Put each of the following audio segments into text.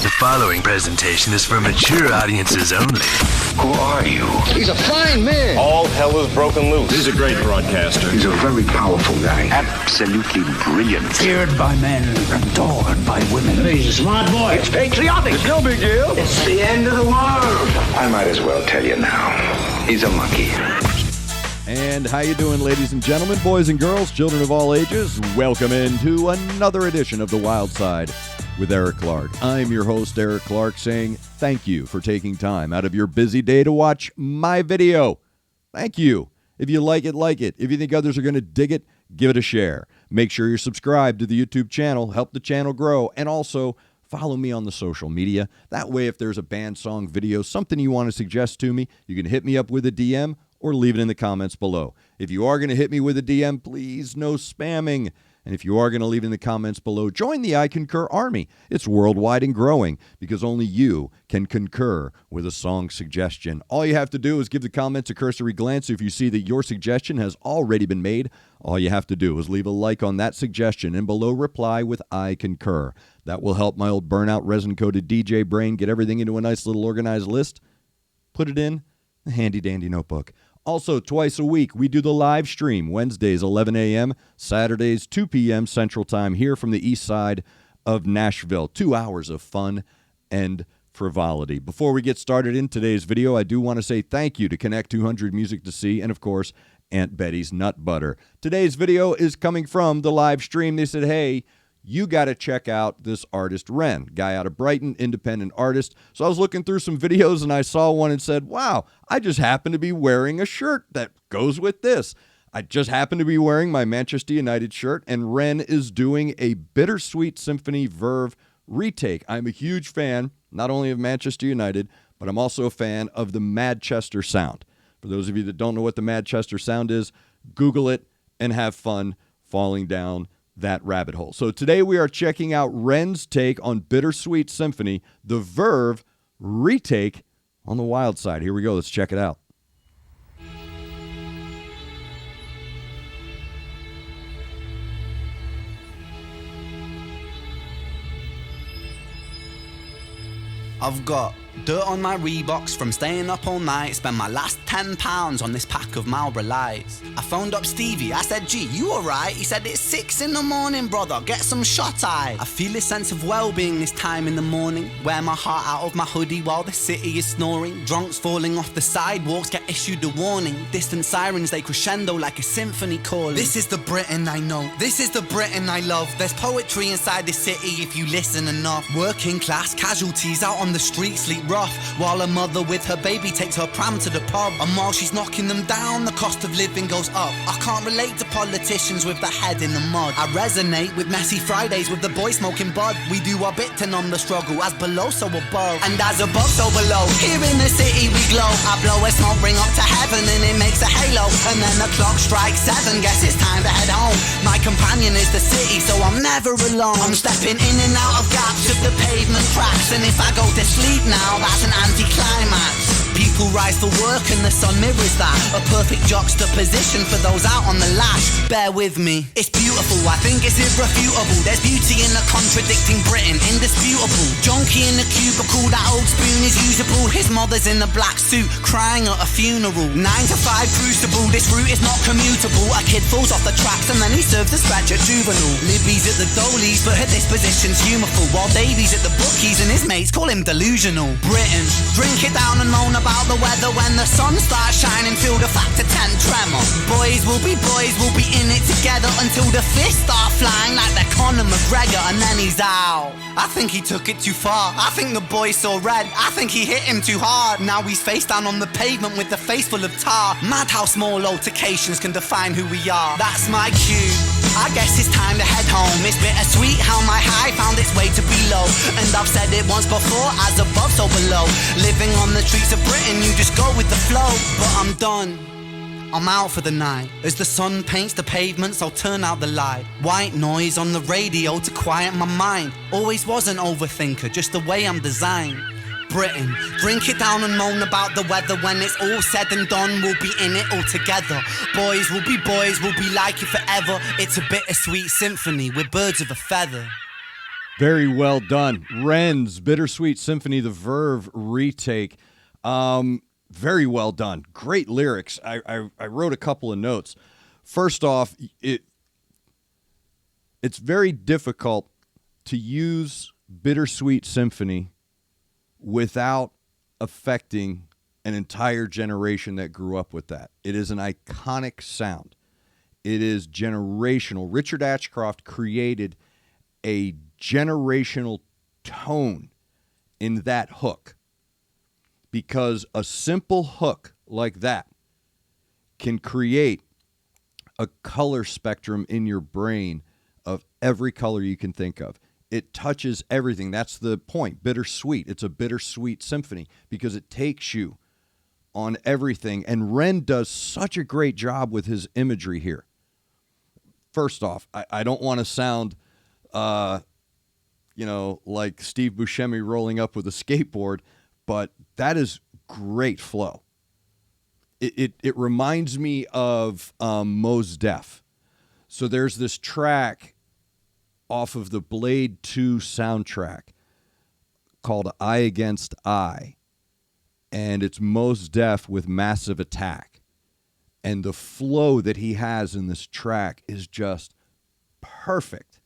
The following presentation is for mature audiences only. Who are you? He's a fine man. All hell is broken loose. He's a great broadcaster. He's a very powerful guy. Absolutely brilliant. Feared by men, adored by women. He's a smart boy. It's patriotic. It's no big deal. It's the end of the world. I might as well tell you now. He's a monkey. And how you doing, ladies and gentlemen, boys and girls, children of all ages? Welcome into another edition of The Wyldeside with Eric Clark. I'm your host, Eric Clark, saying thank you for taking time out of your busy day to watch my video. Thank you. If you like it, like it. If you think others are going to dig it, give it a share. Make sure you're subscribed to the YouTube channel. Help the channel grow. And also, follow me on the social media. That way, if there's a band, song, video, something you want to suggest to me, you can hit me up with a DM or leave it in the comments below. If you are going to hit me with a DM, please no spamming. And if you are going to leave in the comments below, join the I Concur Army. It's worldwide and growing because only you can concur with a song suggestion. All you have to do is give the comments a cursory glance. If you see that your suggestion has already been made, all you have to do is leave a like on that suggestion and below reply with I Concur. That will help my old burnout resin-coated DJ brain get everything into a nice little organized list. Put it in the handy-dandy notebook. Also, twice a week, we do the live stream, Wednesdays, 11 a.m., Saturdays, 2 p.m. Central Time, here from the east side of Nashville. 2 hours of fun and frivolity. Before we get started in today's video, I do want to say thank you to Connect 200 Music to See and, of course, Aunt Betty's Nut Butter. Today's video is coming from the live stream. They said, hey, you got to check out this artist, REN, guy out of Brighton, independent artist. So I was looking through some videos and I saw one and said, wow, I just happen to be wearing a shirt that goes with this. I just happen to be wearing my Manchester United shirt, and REN is doing a Bittersweet Symphony Verve retake. I'm a huge fan, not only of Manchester United, but I'm also a fan of the Manchester sound. For those of you that don't know what the Manchester sound is, Google it and have fun falling down that rabbit hole. So today we are checking out REN's take on Bittersweet Symphony, the Verve retake on the Wyldeside. Here we go. Let's check it out. I've got dirt on my Reeboks from staying up all night. Spent my last £10 on this pack of Marlboro Lights. I phoned up Stevie, I said, gee, you alright? He said, it's 6 in the morning, brother, get some shut-eye. I feel a sense of well-being this time in the morning. Wear my heart out of my hoodie while the city is snoring. Drunks falling off the sidewalks get issued a warning. Distant sirens, they crescendo like a symphony calling. This is the Britain I know, this is the Britain I love. There's poetry inside this city if you listen enough. Working class casualties out on the street sleep rough, while a mother with her baby takes her pram to the pub. And while she's knocking them down, the cost of living goes up. I can't relate to politicians with their head in the mud. I resonate with messy Fridays with the boy smoking bud. We do our bit to numb the struggle, as below so above, and as above so below. Here in the city we glow. I blow a smoke ring up to heaven and it makes a halo. And then the clock strikes 7, guess it's time to head home. My companion is the city, so I'm never alone. I'm stepping in and out of gaps of the pavement cracks, and if I go to sleep now, that's an anticlimax. People rise for work and the sun mirrors that. A perfect juxtaposition for those out on the lash. Bear with me, it's beautiful, I think it's irrefutable. There's beauty in the contradicting Britain, indisputable. Junkie in the cubicle, that old spoon is usable. His mother's in the black suit, crying at a funeral. 9 to 5 crucible, this route is not commutable. A kid falls off the tracks and then he serves a stretch at juvenile. Libby's at the Dolies, but her disposition's humorful, while Davy's at the bookies and his mates call him delusional. Britain, drink it down and moan about the weather when the sun starts shining. Feel the factor 10 tremor. Boys will be in it together until the fists start flying like they're Conor McGregor, and then he's out. I think he took it too far. I think the boy saw red. I think he hit him too hard. Now he's face down on the pavement with the face full of tar. Mad how small altercations can define who we are. That's my cue. I guess it's time to head home. It's bittersweet how my high found its way to below. And I've said it once before, as above so below. Living on the streets of Britain, you just go with the flow. But I'm done, I'm out for the night. As the sun paints the pavements, I'll turn out the light. White noise on the radio to quiet my mind. Always was an overthinker, just the way I'm designed. Britain, drink it down and moan about the weather. When it's all said and done, we'll be in it all together. Boys, we'll be like it forever. It's a bittersweet symphony, we're birds of a feather. Very well done. REN's Bittersweet Symphony, the Verve retake. Very well done. Great lyrics. I wrote a couple of notes. First off, it's very difficult to use Bittersweet Symphony without affecting an entire generation that grew up with that. It is an iconic sound. It is generational. Richard Ashcroft created a generational tone in that hook, because a simple hook like that can create a color spectrum in your brain of every color you can think of. It touches everything. That's the point. Bittersweet. It's a bittersweet symphony because it takes you on everything. And REN does such a great job with his imagery here. First off, I don't want to sound, like Steve Buscemi rolling up with a skateboard, but that is great flow. It reminds me of Mos Def. So there's this track off of the Blade 2 soundtrack called Eye Against Eye, and it's Mos Def with Massive Attack. And the flow that he has in this track is just perfect.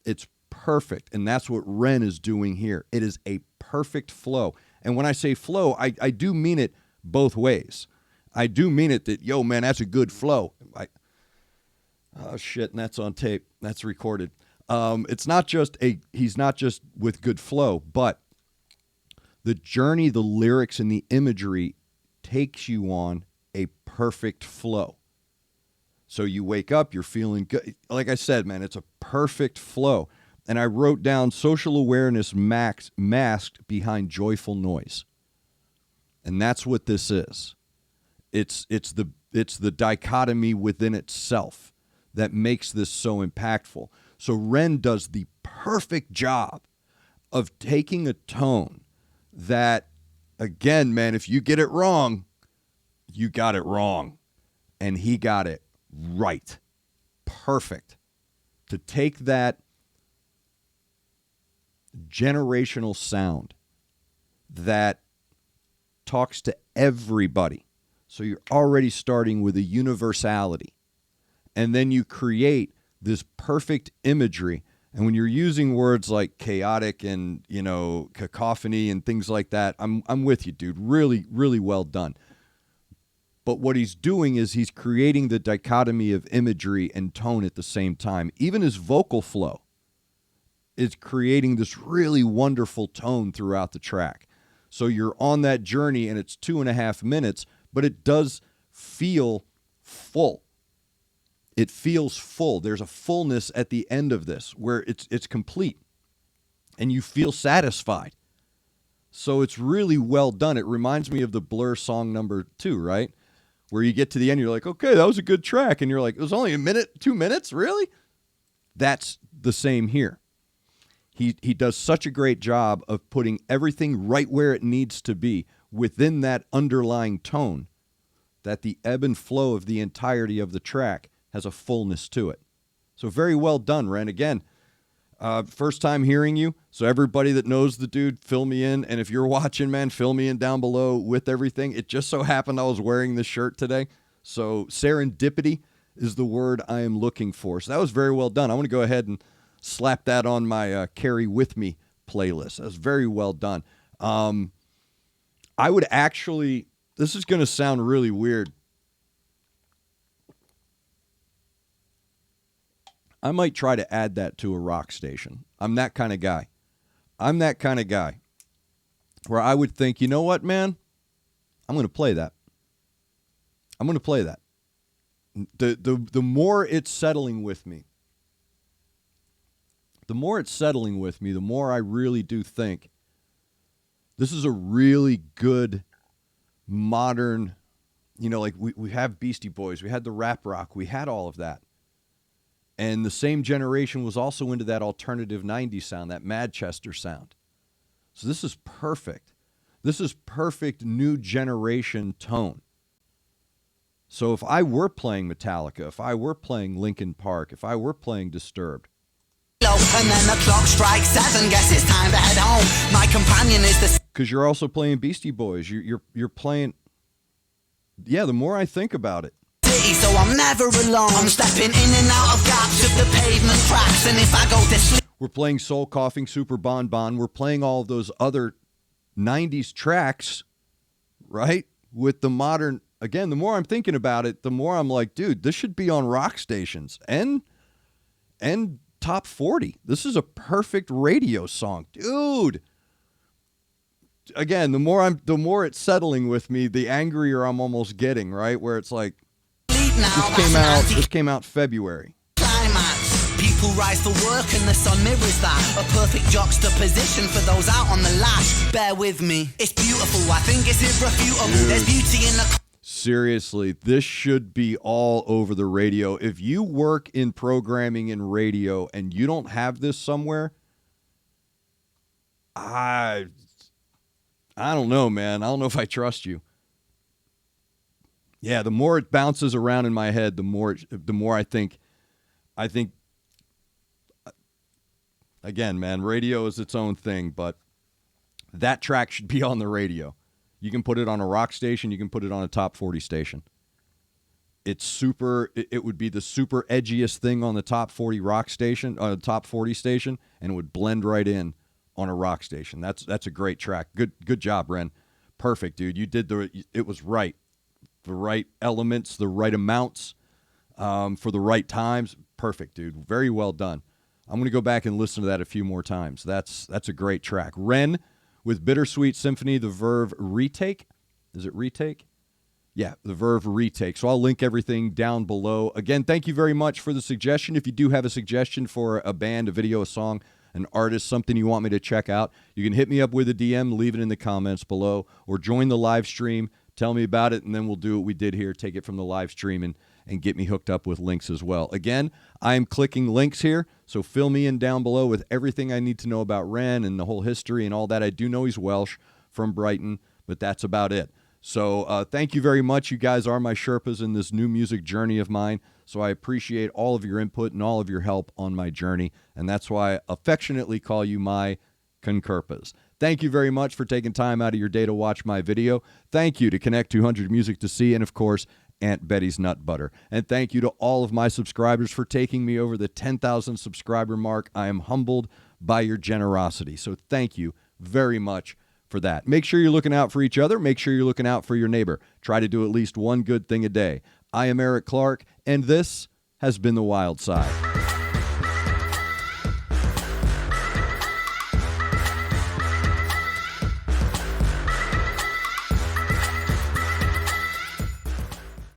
It's perfect, and that's what REN is doing here. It is a perfect flow. And when I say flow, I do mean it both ways. I do mean it that, yo, man, that's a good flow. Oh, shit, and that's on tape. That's recorded. He's not just with good flow, but the journey, the lyrics, and the imagery takes you on a perfect flow. So you wake up, you're feeling good. Like I said, man, it's a perfect flow. And I wrote down social awareness masked behind joyful noise. And that's what this is. It's the dichotomy within itself that makes this so impactful. So REN does the perfect job of taking a tone that, again, man, if you get it wrong, you got it wrong. And he got it right. Perfect. To take that generational sound that talks to everybody. So you're already starting with a universality. And then you create this perfect imagery. And when you're using words like chaotic and, cacophony and things like that, I'm with you, dude. Really, really well done. But what he's doing is he's creating the dichotomy of imagery and tone at the same time. Even his vocal flow is creating this really wonderful tone throughout the track. So you're on that journey, and it's 2.5 minutes, but it does feel full. It feels full. There's a fullness at the end of this where it's complete, and you feel satisfied. So it's really well done. It reminds me of the Blur song number 2, right? Where you get to the end, you're like, okay, that was a good track. And you're like, it was only a minute, 2 minutes? Really? That's the same here. He does such a great job of putting everything right where it needs to be within that underlying tone that the ebb and flow of the entirety of the track has a fullness to it. So very well done, REN. Again, first time hearing you. So everybody that knows the dude, fill me in. And if you're watching, man, fill me in down below with everything. It just so happened I was wearing this shirt today. So serendipity is the word I am looking for. So that was very well done. I want to go ahead and slap that on my Carry With Me playlist. That was very well done. I would actually, this is going to sound really weird. I might try to add that to a rock station. I'm that kind of guy. I'm that kind of guy where I would think, you know what, man? I'm going to play that. I'm going to play that. The more it's settling with me, the more I really do think this is a really good modern, like we have Beastie Boys, we had the rap rock, we had all of that. And the same generation was also into that alternative 90s sound, that Manchester sound. So this is perfect. This is perfect new generation tone. So if I were playing Metallica, if I were playing Linkin Park, if I were playing Disturbed, And then the clock strikes 7, guess it's time to head home. My companion is the... Because you're also playing Beastie Boys. You're playing... Yeah, the more I think about it. So I'm never alone. I'm stepping in and out of gaps of the pavement cracks. And if I go to sleep... We're playing Soul Coughing, Super Bon Bon. We're playing all of those other 90s tracks, right? With the modern... Again, the more I'm thinking about it, the more I'm like, dude, this should be on rock stations and top 40. This is a perfect radio song, dude. Again, the more it's settling with me, the angrier I'm almost getting, right? Where it's like, this came out February. People rise for work and the sun mirrors that. A perfect juxtaposition for those out on the lash. Bear with me, it's beautiful. I think it's irrefutable. Dude. There's beauty in the... Seriously, this should be all over the radio. If you work in programming in radio and you don't have this somewhere, I don't know, man. I don't know if I trust you. Yeah, the more it bounces around in my head, the more I think, again, man, radio is its own thing, but that track should be on the radio. You can put it on a rock station. You can put it on a top 40 station. It's super. It would be the super edgiest thing on the top 40 rock station, top 40 station, and it would blend right in on a rock station. That's a great track. Good job, Ren. Perfect, dude. You did it was right. The right elements, the right amounts, for the right times. Perfect, dude. Very well done. I'm going to go back and listen to that a few more times. That's a great track. Ren with Bittersweet Symphony, the Verve Retake. Is it Retake? Yeah, the Verve Retake. So I'll link everything down below. Again, thank you very much for the suggestion. If you do have a suggestion for a band, a video, a song, an artist, something you want me to check out, you can hit me up with a DM, leave it in the comments below, or join the live stream. Tell me about it, and then we'll do what we did here, take it from the live stream and get me hooked up with links as well. Again, I am clicking links here, so fill me in down below with everything I need to know about Ren and the whole history and all that. I do know he's Welsh from Brighton, but that's about it. So thank you very much. You guys are my Sherpas in this new music journey of mine, so I appreciate all of your input and all of your help on my journey, and that's why I affectionately call you my Concurpas. Thank you very much for taking time out of your day to watch my video. Thank you to Connect 200 Music to See, and of course, Aunt Betty's Nut Butter. And thank you to all of my subscribers for taking me over the 10,000 subscriber mark. I am humbled by your generosity. So thank you very much for that. Make sure you're looking out for each other. Make sure you're looking out for your neighbor. Try to do at least one good thing a day. I am Eric Clark, and this has been The Wyldeside.